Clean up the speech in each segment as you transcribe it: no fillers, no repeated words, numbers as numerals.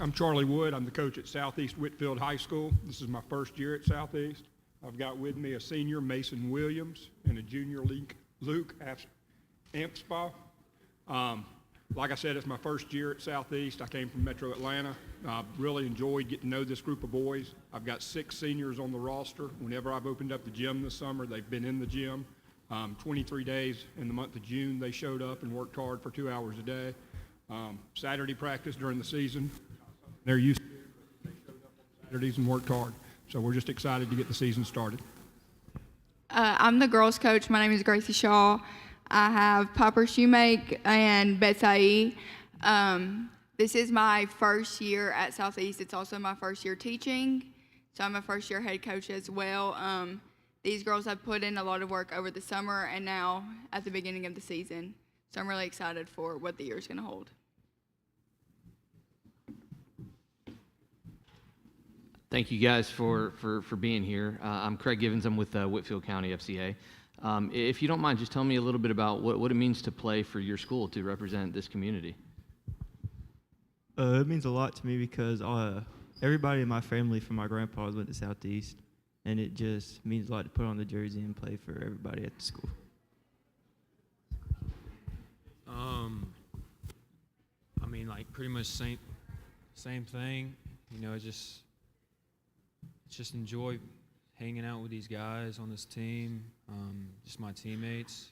I'm Charlie Wood. I'm the coach at Southeast Whitfield High School. This is my first year at Southeast. I've got with me a senior, Mason Williams, and a junior, Luke Ampspaugh. Like I said, it's my first year at Southeast. I came from Metro Atlanta. I really enjoyed getting to know this group of boys. I've got 6 seniors on the roster. Whenever I've opened up the gym this summer, they've been in the gym. 23 days in the month of June, they showed up and worked hard for 2 hours a day. Saturday practice during the season. They're used to it. They showed up on Saturdays and worked hard. So we're just excited to get the season started. I'm the girls coach. My name is Gracie Shaw. I have Piper Shoemake and Betsai. This is my first year at Southeast. It's also my first year teaching, so I'm a first year head coach as well. These girls have put in a lot of work over the summer and now at the beginning of the season. So I'm really excited for what the year is going to hold. Thank you guys for being here. I'm Craig Givens. I'm with Whitfield County FCA. If you don't mind, just tell me a little bit about what it means to play for your school, to represent this community. It means a lot to me because everybody in my family from my grandpa's went to Southeast, and it just means a lot to put on the jersey and play for everybody at the school. I mean, like pretty much same thing. You know, just enjoy hanging out with these guys on this team, just my teammates.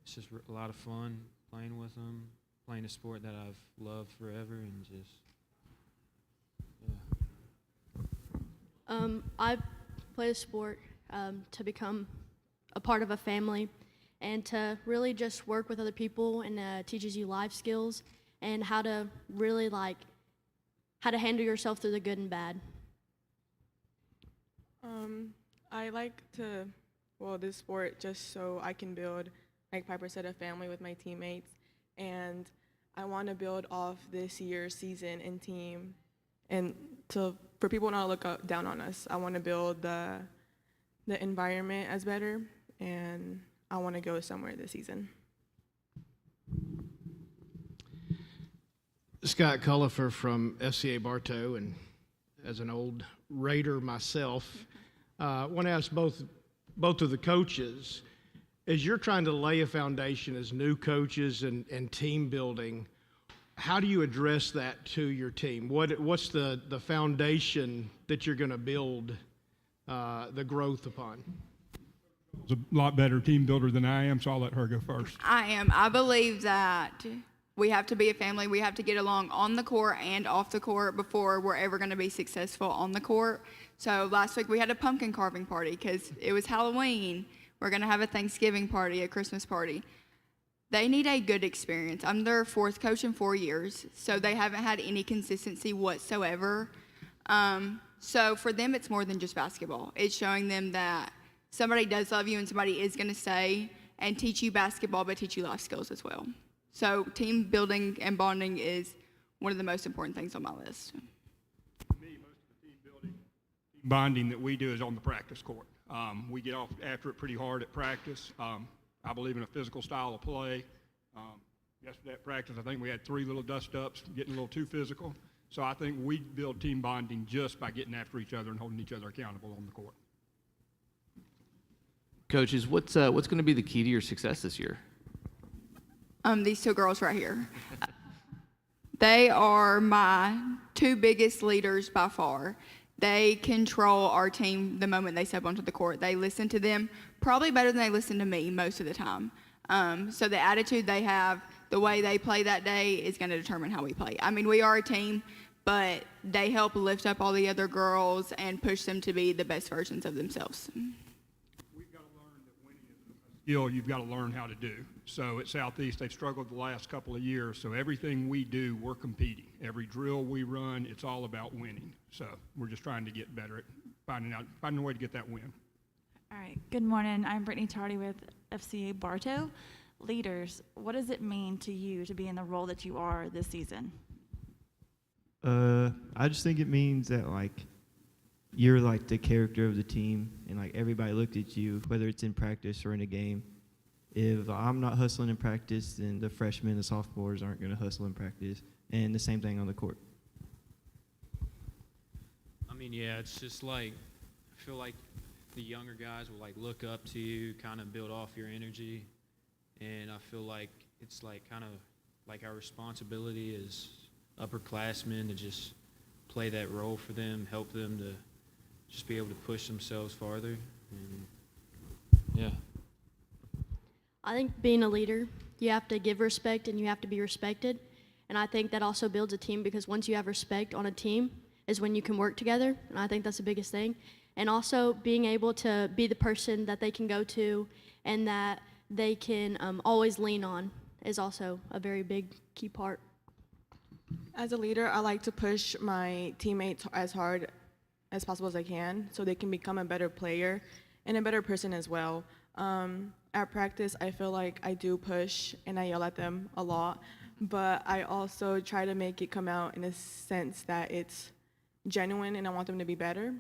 It's just a lot of fun playing with them, playing a sport that I've loved forever, and just, yeah. I play a sport to become a part of a family and to really just work with other people, and teaches you life skills and how to really how to handle yourself through the good and bad. I like this sport just so I can build, like Piper said, a family with my teammates, and I want to build off this year's season and team, and for people not to look down on us. I want to build the environment as better, and I want to go somewhere this season. Scott Cullifer from FCA Bartow, and as an old Raider myself, I want to ask both of the coaches, as you're trying to lay a foundation as new coaches and team building, how do you address that to your team? What's the foundation that you're going to build the growth upon? She's a lot better team builder than I am, so I'll let her go first. I am. I believe that we have to be a family. We have to get along on the court and off the court before we're ever going to be successful on the court. So last week we had a pumpkin carving party because it was Halloween. We're going to have a Thanksgiving party, a Christmas party. They need a good experience. I'm their 4th coach in 4 years, so they haven't had any consistency whatsoever. So for them, it's more than just basketball. It's showing them that somebody does love you and somebody is going to stay and teach you basketball, but teach you life skills as well. So team building and bonding is one of the most important things on my list. For me, most of the team building, team bonding that we do is on the practice court. We get off after it pretty hard at practice. I believe in a physical style of play. Yesterday at practice, I think we had 3 little dust-ups, getting a little too physical. So I think we build team bonding just by getting after each other and holding each other accountable on the court. Coaches, what's going to be the key to your success this year? These 2 girls right here. They are my 2 biggest leaders by far. They control our team the moment they step onto the court. They listen to them probably better than they listen to me most of the time. So the attitude they have, the way they play that day is going to determine how we play. I mean, we are a team, but they help lift up all the other girls and push them to be the best versions of themselves. We've got to learn that winning is a skill you've got to learn how to do. So at Southeast, they've struggled the last couple of years. So everything we do, we're competing. Every drill we run, it's all about winning. So we're just trying to get better at finding a way to get that win. All right. Good morning. I'm Brittany Tardy with FCA Bartow. Leaders, what does it mean to you to be in the role that you are this season? I just think it means that you're the character of the team, and everybody looked at you, whether it's in practice or in a game. If I'm not hustling in practice, then the freshmen and sophomores aren't going to hustle in practice, and the same thing on the court. mean, yeah, it's just like I feel like the younger guys will like look up to you, kind of build off your energy, and I feel like it's like kind of like our responsibility as upperclassmen to just play that role for them, help them to just be able to push themselves farther. And yeah. I think being a leader, you have to give respect and you have to be respected. And I think that also builds a team because once you have respect on a team is when you can work together. And I think that's the biggest thing. And also being able to be the person that they can go to and that they can always lean on is also a very big key part. As a leader, I like to push my teammates as hard as possible as I can so they can become a better player and a better person as well. At practice, I feel like I do push and I yell at them a lot, but I also try to make it come out in a sense that it's genuine and I want them to be better.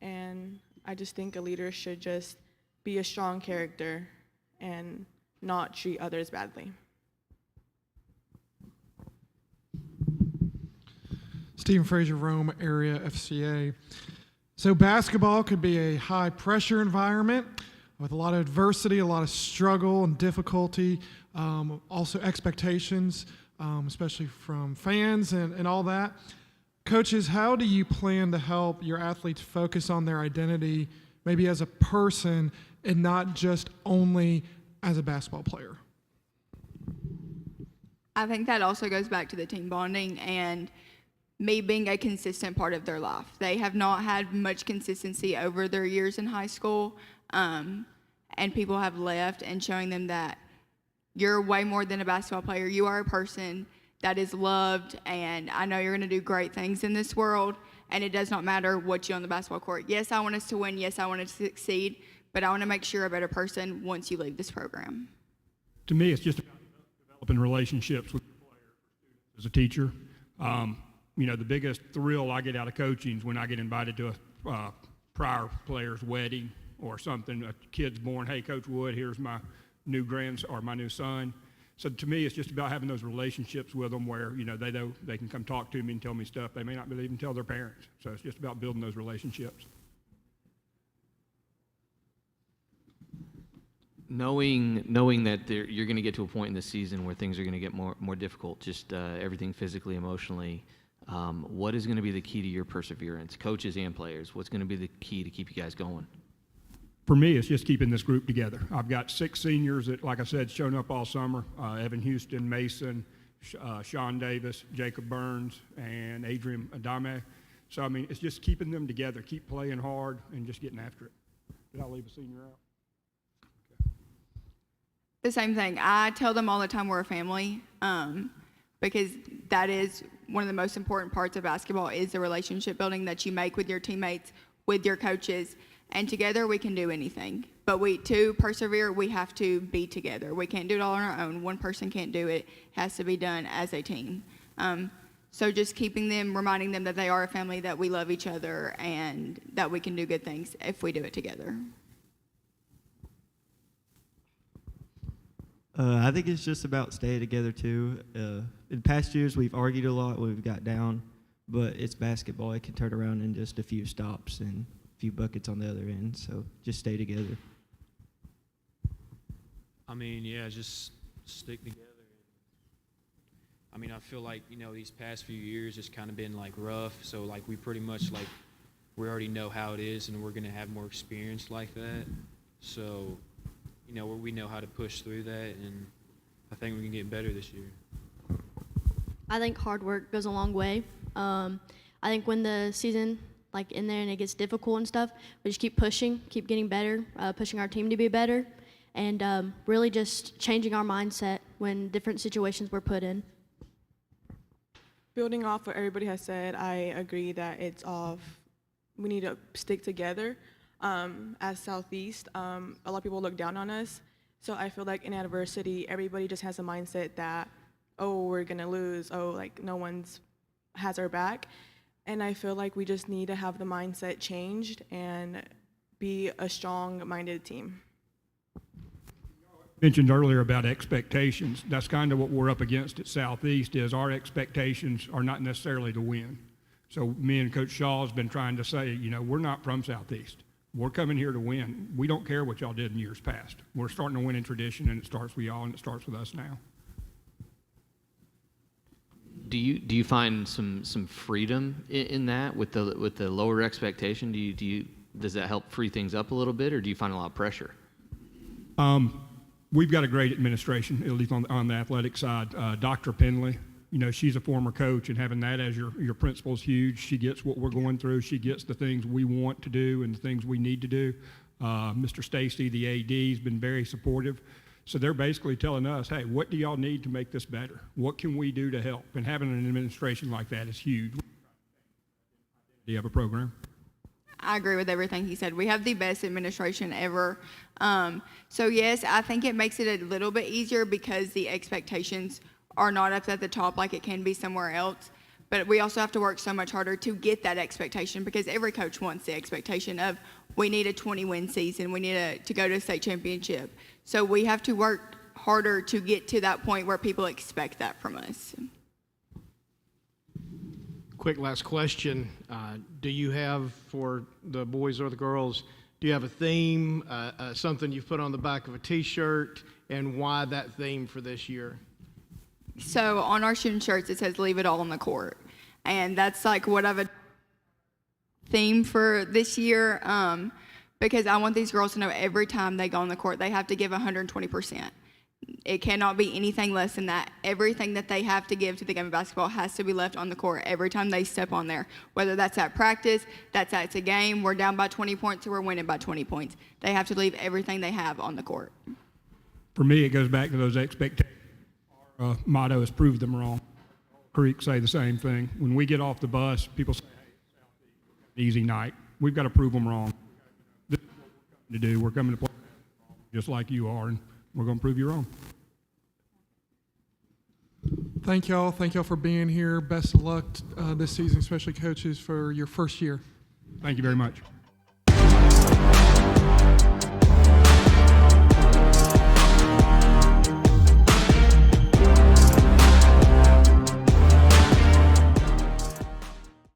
And I just think a leader should just be a strong character and not treat others badly. Stephen Fraser, Rome area FCA. So basketball could be a high pressure environment with a lot of adversity, a lot of struggle and difficulty, also expectations, especially from fans and all that. Coaches, how do you plan to help your athletes focus on their identity, maybe as a person and not just only as a basketball player? I think that also goes back to the team bonding and me being a consistent part of their life. They have not had much consistency over their years in high school, and people have left, and showing them that you're way more than a basketball player. You are a person that is loved, and I know you're going to do great things in this world, and it does not matter what you on the basketball court. Yes, I want us to win. Yes, I want us to succeed, but I want to make sure you're a better person once you leave this program. To me, it's just about developing relationships with your players as a teacher. You know, the biggest thrill I get out of coaching is when I get invited to a prior player's wedding or something. A kid's born, hey, Coach Wood, here's my new or my new son. So to me, it's just about having those relationships with them where, you know they can come talk to me and tell me stuff they may not even tell their parents. So it's just about building those relationships. Knowing that you're going to get to a point in the season where things are going to get more difficult, just everything physically, emotionally, what is going to be the key to your perseverance, coaches and players? What's going to be the key to keep you guys going? For me, it's just keeping this group together. I've got 6 seniors that, like I said, shown up all summer. Evan Houston, Mason, Sean Davis, Jacob Burns, and Adrian Adame. So, I mean, it's just keeping them together, keep playing hard, and just getting after it. Did I leave a senior out? The same thing. I tell them all the time we're a family, because that is one of the most important parts of basketball is the relationship building that you make with your teammates, with your coaches, and together we can do anything. But to persevere, we have to be together. We can't do it all on our own. One person can't do it. It has to be done as a team. So just reminding them that they are a family, that we love each other, and that we can do good things if we do it together. I think it's just about staying together too. In past years, we've argued a lot, we've got down, but it's basketball. It can turn around in just a few stops and a few buckets on the other end. So just stay together. I mean, yeah, just stick together. I mean, I feel like, these past few years it's kind of been like rough. So like we pretty much we already know how it is, and we're going to have more experience like that. So, we know how to push through that, and I think we can get better this year. I think hard work goes a long way. I think when the season, in there and it gets difficult and stuff, we just keep pushing, keep getting better, pushing our team to be better, and really just changing our mindset when different situations we're put in. Building off what everybody has said, I agree that we need to stick together. As Southeast, a lot of people look down on us. So I feel like in adversity, everybody just has a mindset that, we're going to lose. No one's has our back. And I feel like we just need to have the mindset changed and be a strong-minded team. Mentioned earlier about expectations. That's kind of what we're up against at Southeast is our expectations are not necessarily to win. So me and Coach Shaw has been trying to say, we're not from Southeast. We're coming here to win. We don't care what y'all did in years past. We're starting to win in tradition, and it starts with y'all, and it starts with us now. Do you find some freedom in that with the lower expectation? Does that help free things up a little bit, or do you find a lot of pressure? We've got a great administration, at least on the athletic side. Dr. Penley, she's a former coach, and having that as your principal is huge. She gets what we're going through. She gets the things we want to do and the things we need to do. Mr. Stacy, the AD, has been very supportive. So they're basically telling us, hey, what do y'all need to make this better? What can we do to help? And having an administration like that is huge. Do you have a program? I agree with everything he said. We have the best administration ever. So yes, I think it makes it a little bit easier because the expectations are not up at the top like it can be somewhere else. But we also have to work so much harder to get that expectation because every coach wants the expectation of we need a 20-win season. We need to go to a state championship. So we have to work harder to get to that point where people expect that from us. Quick last question. Do you have, for the boys or the girls, do you have a theme, something you've put on the back of a T-shirt, and why that theme for this year? So on our student shirts, it says leave it all on the court. And that's like what I've a theme for this year because I want these girls to know every time they go on the court, they have to give 120%. It cannot be anything less than that. Everything that they have to give to the game of basketball has to be left on the court every time they step on there. Whether that's at practice, that's at a game, we're down by 20 points or we're winning by 20 points. They have to leave everything they have on the court. For me, it goes back to those expectations. Our motto is prove them wrong. Creek say the same thing. When we get off the bus, people say, hey, easy night. We've got to prove them wrong. This is what we're coming to do. We're coming to play just like you are, and we're going to prove you wrong. Thank y'all. Thank y'all for being here. Best of luck this season, especially coaches, for your first year. Thank you very much.